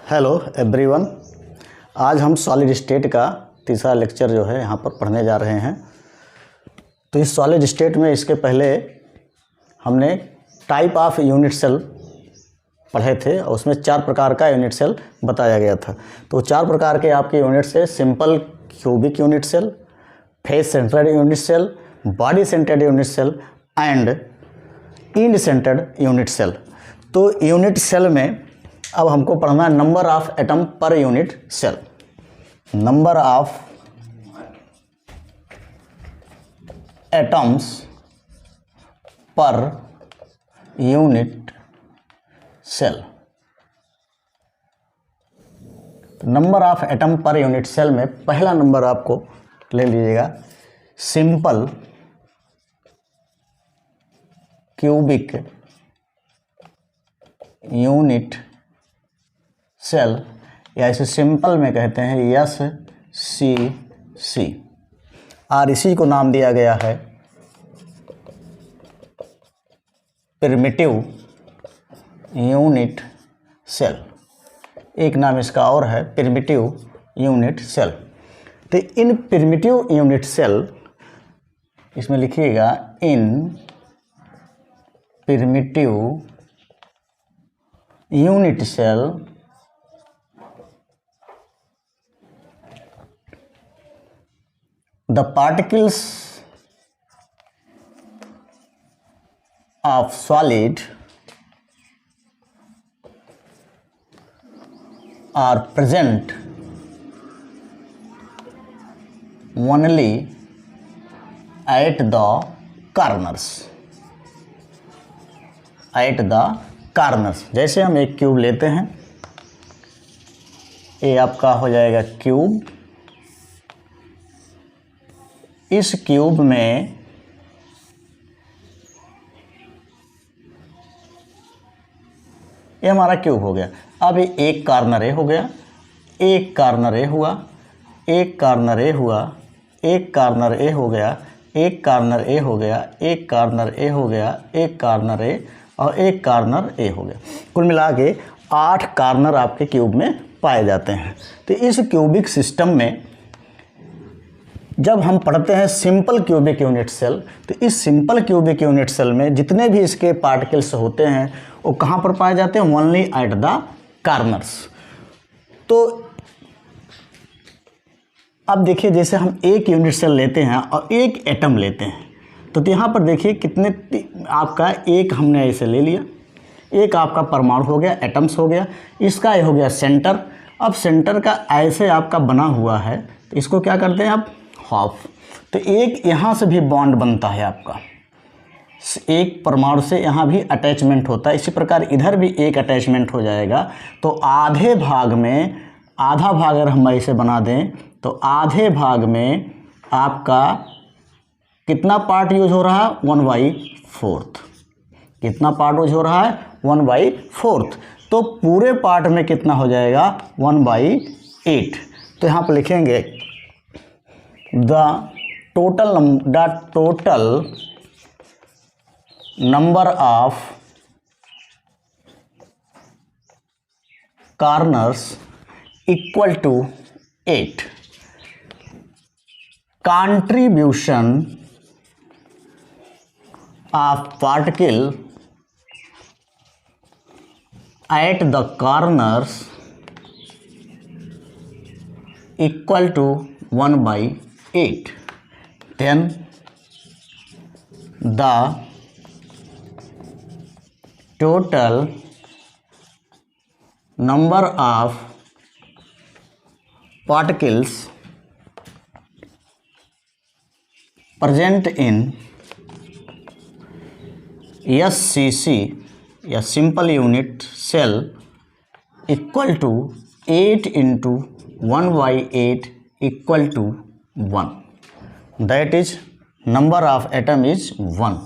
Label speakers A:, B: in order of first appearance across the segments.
A: Hello everyone. आज हम solid state का तीसरा लेक्चर जो है यहाँ पर पढ़ने जा रहे हैं। तो इस सॉलिड स्टेट में इसके पहले हमने टाइप ऑफ यूनिट सेल पढ़े थे और उसमें 4 प्रकार का यूनिट सेल बताया गया था। तो 4 प्रकार के आपके यूनिट से simple cubic unit cell, face centred unit cell, body centred unit cell and end centred unit cell. तो यूनिट सेल में अब हमको पढ़ना है number of atom per unit cell. Number of atoms per unit cell. Number of atom per unit cell में पहला number आपको ले लीजिएगा सिंपल क्यूबिक यूनिट सेल, या इसे सिंपल में कहते हैं SCC, और इसी को नाम दिया गया है प्रिमिटिव यूनिट सेल। एक नाम इसका और है प्रिमिटिव यूनिट सेल। तो इन प्रिमिटिव यूनिट सेल, इसमें लिखिएगा in primitive unit cell the particles of solid are present only at the corners. At the corners, जैसे हम एक क्यूब लेते हैं, ये आपका हो जाएगा क्यूब। इस क्यूब में ये हमारा क्यूब हो गया। अब ये एक कार्नर ए हो गया, एक कार्नर ए हुआ, एक कार्नर ए हुआ, एक कार्नर ए हो गया, एक कार्नर ए हो गया, एक कार्नर ए हो गया, एक कार्नर ए और एक कार्नर ए हो गया। कुल मिला के 8 कार्नर आपके क्यूब में पाए जाते हैं। तो इस क्यूबिक सिस्टम में जब हम पढ़ते हैं सिंपल क्यूबिक यूनिट सेल, तो इस सिंपल क्यूबिक यूनिट सेल में जितने भी इसके पार्टिकल्स होते हैं वो कहाँ पर पाए जाते हैं? Only eight the corners. तो अब देखिए, जैसे हम एक यूनिट सेल लेते हैं और एक एटम लेते हैं, तो यहाँ पर देखिए कितने आपका एक हमने ऐसे ले लिया, एक आपका परमाणु हो गया, एटम्स हो गया, इसका ये हो गया सेंटर। अब सेंटर का ऐसे आपका बना हुआ है, तो इसको क्या करते हैं आप? हाफ। तो एक यहाँ से भी बॉन्ड बनता है आपका, एक परमाणु से यहाँ भी अटैचमेंट होता है। इसी प्रकार इधर भी एक अटैचमेंट हो जाएगा। तो आधे भाग में, आधा भाग अगर हम ऐसे बना दें, तो आधे भाग में आपका कितना पार्ट यूज हो रहा है? 1/4। कितना पार्ट यूज हो रहा है? 1/4। तो पूरे पार्ट में कितना हो जाएगा? 1/8। तो यहाँ पर लिखेंगे the total number of corners equal to 8। Contribution of particle at the corners equal to 1/8। then the total number of particles present in SCC या simple unit cell equal to 8 into 1/8 equal to 1। That is number of atom is 1।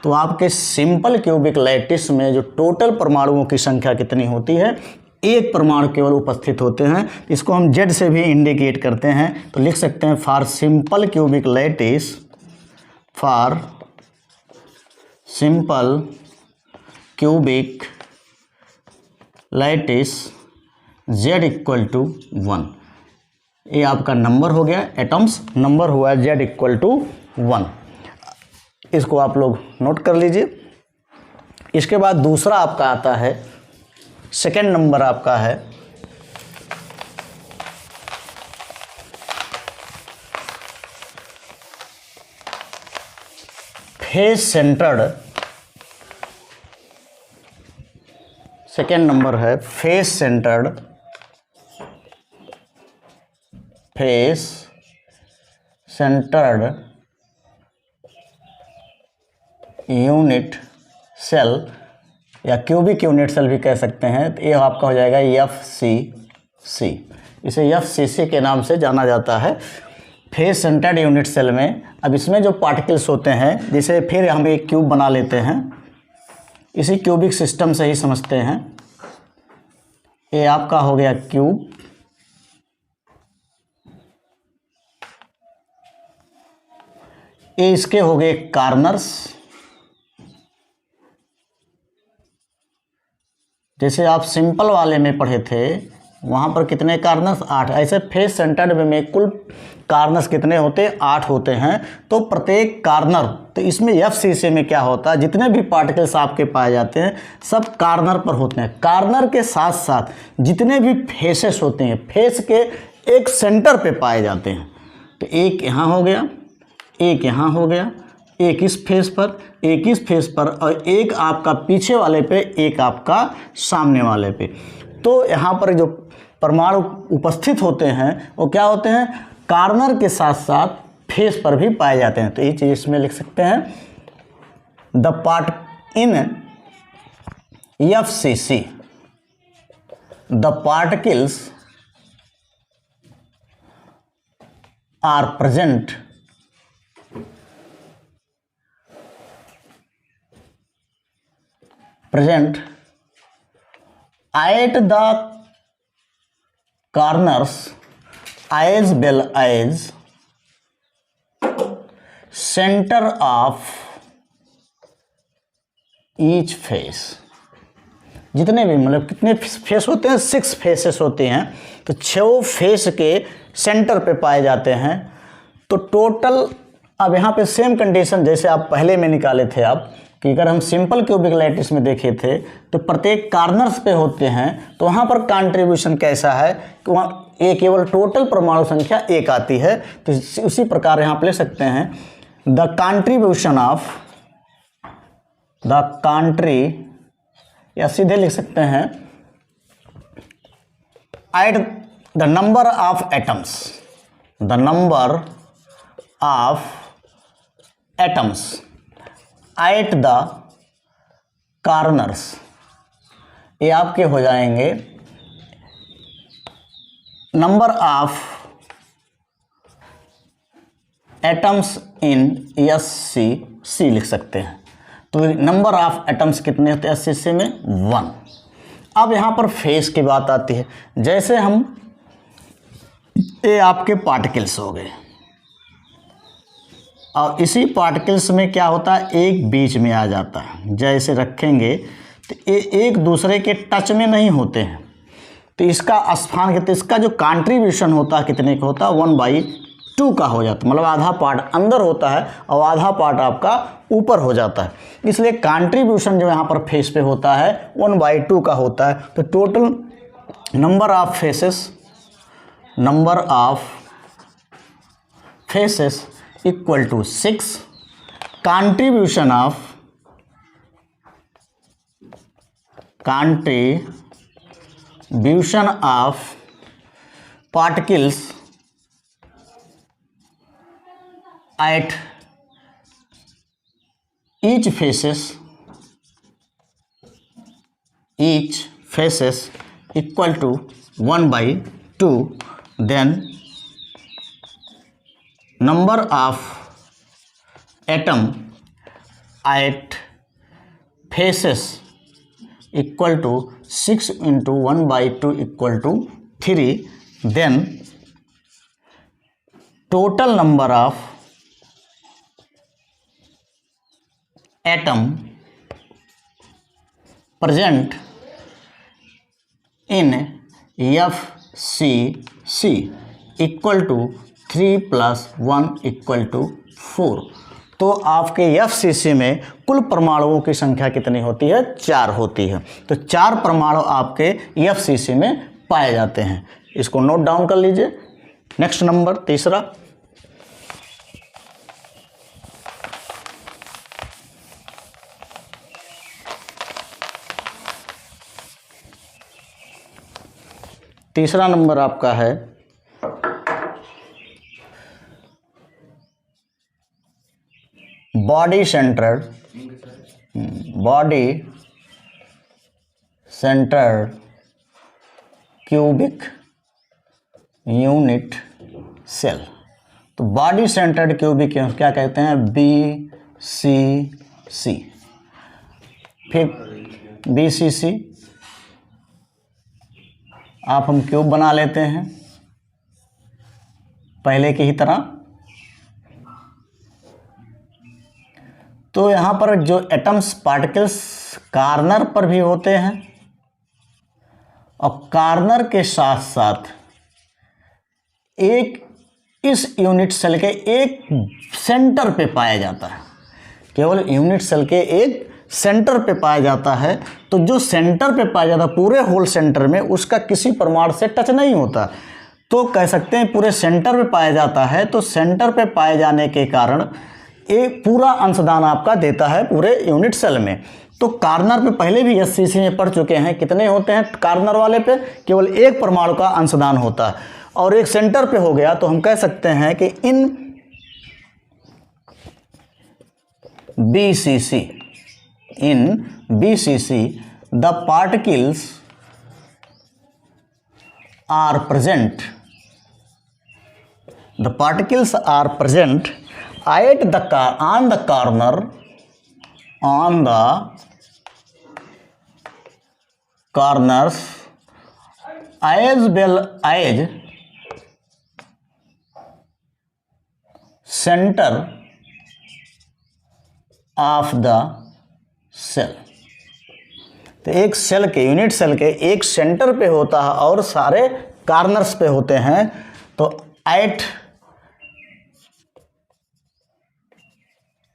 A: तो आपके simple cubic lattice में जो total परमाणुओं की संख्या कितनी होती है? एक परमाणु केवल उपस्थित होते हैं। इसको हम जेड से भी इंडिकेट करते हैं। तो लिख सकते हैं for simple cubic lattice, for simple cubic lattice z equal to 1। ये आपका नंबर हो गया, एटम्स नंबर हुआ z इक्वल टू 1। इसको आप लोग नोट कर लीजिए। इसके बाद दूसरा आपका आता है, सेकेंड नंबर आपका है फेस सेंटर्ड। सेकेंड नंबर है face centred, face centred unit cell या क्यूबिक यूनिट सेल भी कह सकते हैं। तो ये आपका हो जाएगा FCC। इसे FCC के नाम से जाना जाता है, फेस सेंटर्ड यूनिट सेल में। अब इसमें जो पार्टिकल्स होते हैं, जैसे फिर हम एक क्यूब बना लेते हैं, इसी क्यूबिक सिस्टम से ही समझते हैं। ये आपका हो गया क्यूब, ये इसके हो गए कार्नर्स। जैसे आप सिंपल वाले में पढ़े थे, वहाँ पर कितने कार्नर्स? 8। ऐसे फेस सेंटर्ड में कुल कार्नर्स कितने होते हैं? 8 होते हैं। तो प्रत्येक कार्नर, तो इसमें FCC में क्या होता है, जितने भी पार्टिकल्स आपके पाए जाते हैं सब कार्नर पर होते हैं। कार्नर के साथ साथ जितने भी फेसेस होते हैं, फेस के एक सेंटर पे पाए जाते हैं। तो एक यहाँ हो गया, एक यहाँ हो गया, एक इस फेस पर, एक इस फेस पर, और एक आपका पीछे वाले पे, एक आपका सामने वाले पे। तो यहाँ पर जो परमाणु उपस्थित होते हैं वो क्या होते हैं? कार्नर के साथ साथ फेस पर भी पाए जाते हैं। तो ये चीज़ इसमें लिख सकते हैं, the part in FCC the particles are present at the corners as well as center of each face। जितने भी मतलब कितने फेस होते हैं? 6 फेसेस होते हैं। तो 6 फेस के सेंटर पे पाए जाते हैं। तो टोटल, अब यहाँ पे सेम कंडीशन जैसे आप पहले में निकाले थे आप, कि अगर हम सिंपल क्यूबिक लैटिस में देखे थे तो प्रत्येक कार्नर्स पे होते हैं, तो वहाँ पर कंट्रीब्यूशन कैसा है कि वहाँ ये केवल टोटल परमाणु संख्या 1 आती है। तो उसी प्रकार यहाँ पे ले सकते हैं, the contribution of the country, या सीधे लिख सकते हैं at the number of atoms, the number of atoms eight the corners. ये आपके हो जाएंगे number of atoms in SCC लिख सकते हैं। तो नंबर ऑफ एटम्स कितने होते हैं SCC में? 1। अब यहाँ पर फेस की बात आती है। जैसे हम, ये आपके पार्टिकल्स हो गए, और इसी पार्टिकल्स में क्या होता है, एक बीच में आ जाता है। जैसे रखेंगे तो ये एक दूसरे के टच में नहीं होते हैं। तो इसका स्थान कितने, इसका जो कंट्रीब्यूशन होता है कितने का होता है? 1/2 का हो जाता है। मतलब आधा पार्ट अंदर होता है और आधा पार्ट आपका ऊपर हो जाता है। इसलिए कंट्रीब्यूशन जो यहाँ पर फेस पे होता है 1/2 का होता है। तो total number of faces equal to 6। Contribution of particles at each faces equal to 1/2, then number of atom at faces equal to 6 into 1/2 equal to 3, then total number of atom present in FCC equal to 3 + 1 = 4। तो आपके FCC में कुल परमाणुओं की संख्या कितनी होती है? 4 होती है। तो 4 परमाणु आपके FCC में पाए जाते हैं। इसको नोट डाउन कर लीजिए। नेक्स्ट नंबर तीसरा, तीसरा नंबर आपका है body centred cubic unit cell. तो बॉडी सेंटर्ड क्यूबिक क्या कहते हैं? BCC। फिर BCC आप हम क्यूब बना लेते हैं पहले की ही तरह। तो यहाँ पर जो एटम्स पार्टिकल्स कार्नर पर भी होते हैं और कार्नर के साथ साथ एक इस यूनिट सेल के एक सेंटर पे पाया जाता है। केवल यूनिट सेल के एक सेंटर पे पाया जाता है। तो जो सेंटर पे पाया जाता है पूरे होल सेंटर में, उसका किसी परमाणु से टच नहीं होता। तो कह सकते हैं पूरे सेंटर पे पाया जाता है। तो सेंटर पे पाए जाने के कारण एक पूरा अंशदान आपका देता है पूरे यूनिट सेल में। तो कार्नर पे पहले भी SCC में पढ़ चुके हैं, कितने होते हैं कार्नर वाले पे? केवल एक परमाणु का अंशदान होता है और एक सेंटर पे हो गया। तो हम कह सकते हैं कि in BCC the particles are present at the on the corners as well as center of the cell। तो एक सेल के यूनिट सेल के एक सेंटर पे होता है और सारे कार्नर्स पे होते हैं। तो at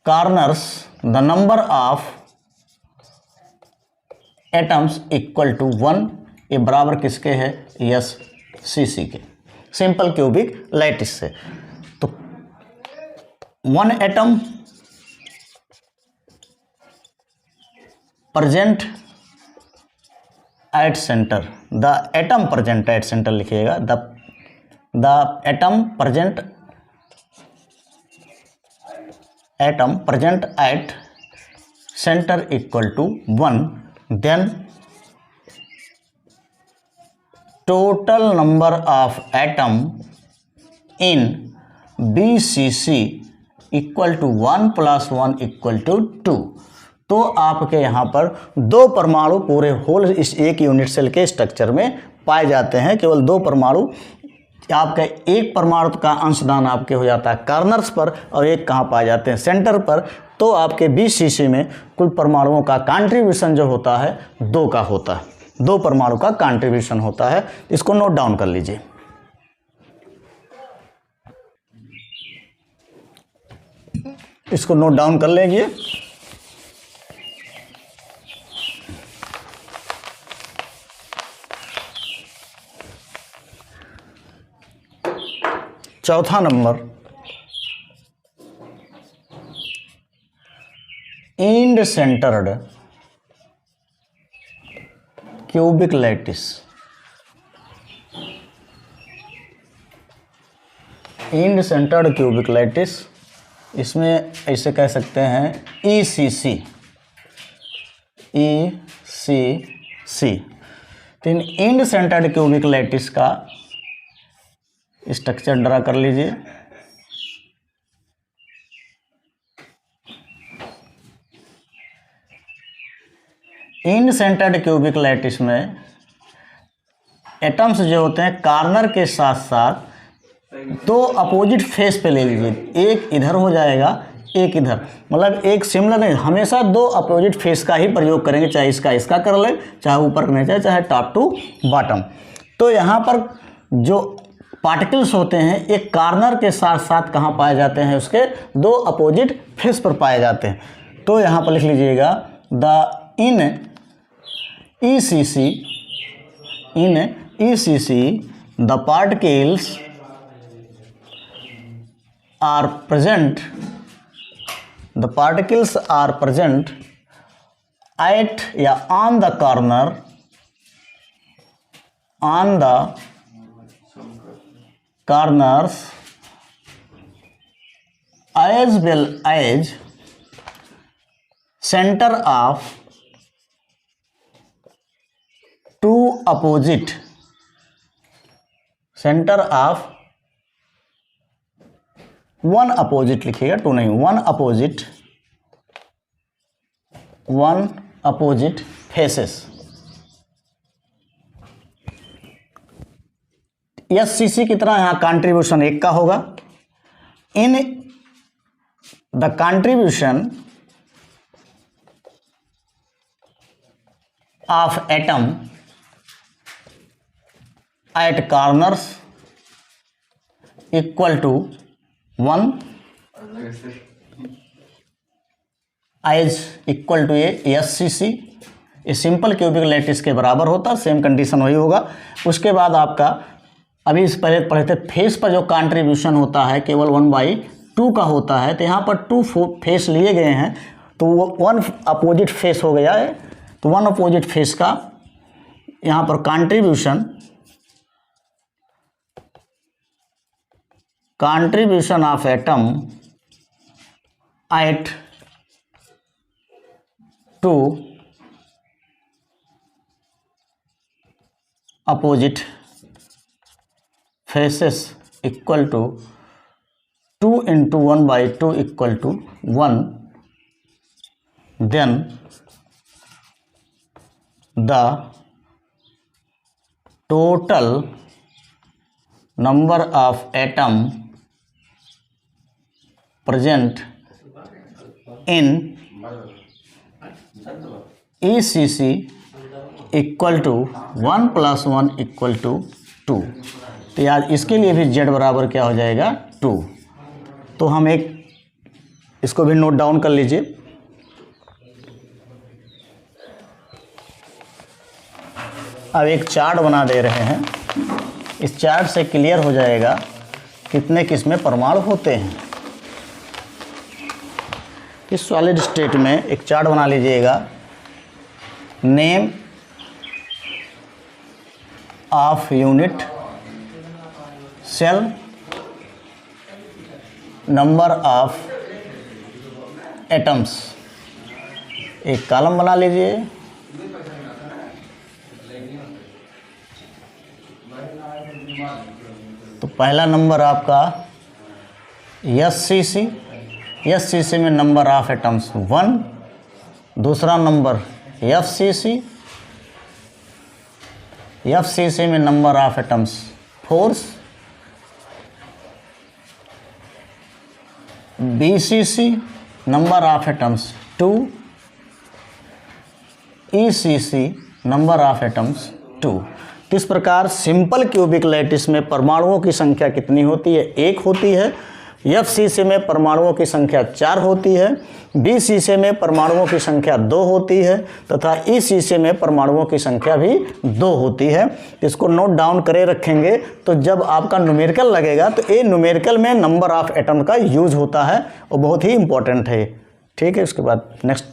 A: corners the number of atoms equal to 1। ये बराबर किसके है? SCC के, सिंपल क्यूबिक लैटिस से। तो 1 atom present at center, the atom present at center लिखिएगा। the atom present at center equal to 1, then total number of atom in BCC equal to 1 + 1 = 2। तो आपके यहाँ पर 2 परमाणु पूरे होल इस एक यूनिट सेल के स्ट्रक्चर में पाए जाते हैं। केवल 2 परमाणु, आपका एक परमाणु का अंशदान आपके हो जाता है कार्नर्स पर और एक कहाँ पाए जाते हैं? सेंटर पर। तो आपके BCC में कुल परमाणुओं का कंट्रीब्यूशन जो होता है 2 का होता है, 2 परमाणु का कंट्रीब्यूशन होता है। इसको नोट डाउन कर लीजिए। इसको नोट डाउन कर लीजिए। चौथा number, and centred cubic lattice. And centred cubic lattice, इसमें ऐसे कह सकते हैं ECC। तो in and centred cubic lattice का स्ट्रक्चर ड्रा कर लीजिए। इन सेंटर्ड क्यूबिक लैटिस में एटम्स जो होते हैं कार्नर के साथ साथ 2 अपोजिट फेस पे ले लीजिए। एक इधर हो जाएगा, एक इधर, मतलब एक सिमिलर नहीं, हमेशा 2 अपोजिट फेस का ही प्रयोग करेंगे। चाहे इसका कर ले, चाहे ऊपर करना चाहे टॉप टू बॉटम। तो यहाँ पर जो पार्टिकल्स होते हैं एक कॉर्नर के साथ साथ कहाँ पाए जाते हैं, उसके दो अपोजिट फेस पर पाए जाते हैं। तो यहाँ पर लिख लीजिएगा the in ECC the particles are present at या on the corner corners as well as center of two opposite one opposite लिखिएगा, टू नहीं, one opposite faces। SCC की तरह यहाँ कंट्रीब्यूशन 1 का होगा। In the contribution of atom at corners equal to 1 as equal to SCC, ये simple cubic lattice के बराबर होता, सेम कंडीशन वही होगा। उसके बाद आपका अभी इस पहले पढ़े थे फेस पर जो कंट्रीब्यूशन होता है केवल 1/2 का होता है, तो यहाँ पर 2 फेस लिए गए हैं, तो वो 1 अपोजिट फेस हो गया है। तो 1 अपोजिट फेस का यहाँ पर contribution of atom eight 2 opposite faces equal to 2 into 1/2 equal to 1, then the total number of atom present in ECC equal to 1 + 1 equal to 2। तो यार इसके लिए भी Z बराबर क्या हो जाएगा, 2। तो हम इसको भी नोट डाउन कर लीजिए। अब एक चार्ट बना दे रहे हैं, इस चार्ट से क्लियर हो जाएगा कितने किस्में परमाणु होते हैं। इस सॉलिड स्टेट में एक चार्ट बना लीजिएगा। Name of unit cell, number of atoms, एक कॉलम बना लीजिए। तो पहला नंबर आपका SCC में नंबर ऑफ एटम्स 1, दूसरा नंबर FCC में number of atoms 4, BCC number of atoms 2, ECC number of atoms 2। तो इस प्रकार सिंपल क्यूबिक लैटिस में परमाणुओं की संख्या कितनी होती है, 1 होती है। FCC में परमाणुओं की संख्या 4 होती है, BCC में परमाणुओं की संख्या 2 होती है तथा ECC में परमाणुओं की संख्या भी 2 होती है। इसको नोट डाउन करे रखेंगे, तो जब आपका न्यूमेरिकल लगेगा तो ये न्यूमेरिकल में नंबर ऑफ एटम का यूज होता है और बहुत ही इंपॉर्टेंट है। ठीक है, उसके बाद नेक्स्ट